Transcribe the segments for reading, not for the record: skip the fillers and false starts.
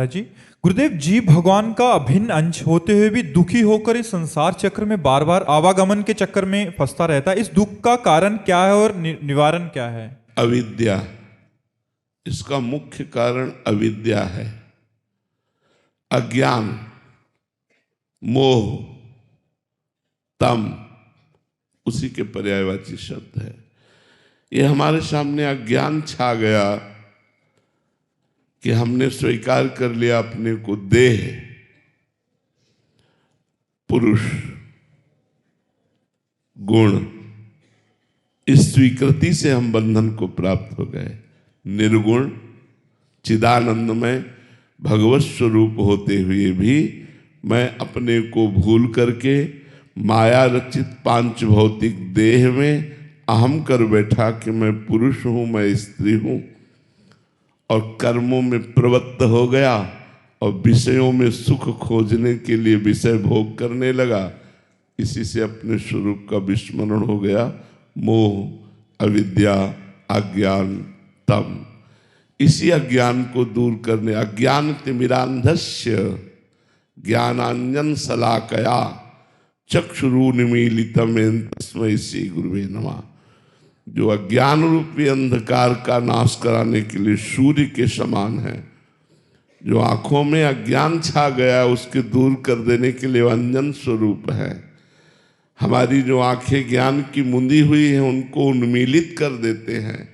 जी गुरुदेव, जीव भगवान का अभिन्न अंश होते हुए भी दुखी होकर इस संसार चक्र में बार बार आवागमन के चक्कर में फंसता रहता है। इस दुख का कारण क्या है और निवारण क्या है? अविद्या। इसका मुख्य कारण अविद्या है। अज्ञान, मोह, तम उसी के पर्यायवाची शब्द है। ये हमारे सामने अज्ञान छा गया कि हमने स्वीकार कर लिया अपने को देह, पुरुष, गुण। इस स्वीकृति से हम बंधन को प्राप्त हो गए। निर्गुण चिदानंदमय भगवत स्वरूप होते हुए भी मैं अपने को भूल करके माया रचित पांच भौतिक देह में अहम कर बैठा कि मैं पुरुष हूं, मैं स्त्री हूं, और कर्मों में प्रवृत्त हो गया और विषयों में सुख खोजने के लिए विषय भोग करने लगा। इसी से अपने स्वरूप का विस्मरण हो गया। मोह, अविद्या, अज्ञान, तम। इसी अज्ञान को दूर करने, अज्ञान तिमिरांधस्य ज्ञानांजन शलाकया चक्षुरुन्मीलितम तस्मै श्री गुरुवे नमः। जो अज्ञान रूपी अंधकार का नाश कराने के लिए सूर्य के समान है, जो आंखों में अज्ञान छा गया उसके दूर कर देने के लिए अंजन स्वरूप है। हमारी जो आंखें ज्ञान की मुंदी हुई हैं उनको उन्मीलित कर देते हैं।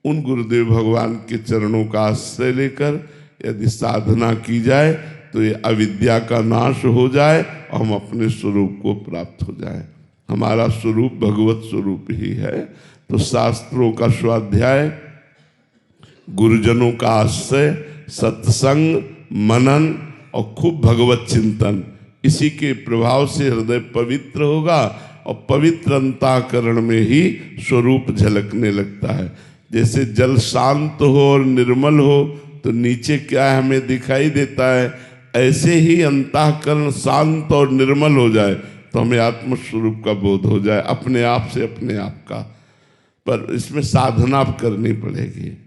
उन गुरुदेव भगवान के चरणों का आश्रय लेकर यदि साधना की जाए तो ये अविद्या का नाश हो जाए और हम अपने स्वरूप को प्राप्त हो जाए। हमारा स्वरूप भगवत स्वरूप ही है। तो शास्त्रों का स्वाध्याय, गुरुजनों का आश्रय, सत्संग, मनन और खूब भगवत चिंतन, इसी के प्रभाव से हृदय पवित्र होगा और पवित्र अंतःकरण में ही स्वरूप झलकने लगता है। जैसे जल शांत हो और निर्मल हो तो नीचे क्या हमें दिखाई देता है, ऐसे ही अंतःकरण शांत और निर्मल हो जाए तो हमें आत्मस्वरूप का बोध हो जाए, अपने आप से अपने आप का। पर इसमें साधना करनी पड़ेगी।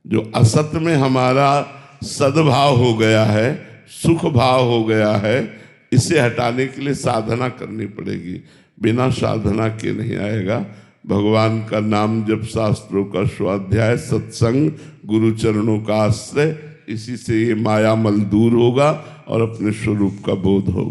जो असत में हमारा सद्भाव हो गया है, सुख भाव हो गया है, इसे हटाने के लिए साधना करनी पड़ेगी। बिना साधना के नहीं आएगा। भगवान का नाम जप, शास्त्रों का स्वाध्याय, सत्संग, गुरु चरणों का आश्रय, इसी से ये माया मल दूर होगा और अपने स्वरूप का बोध होगा।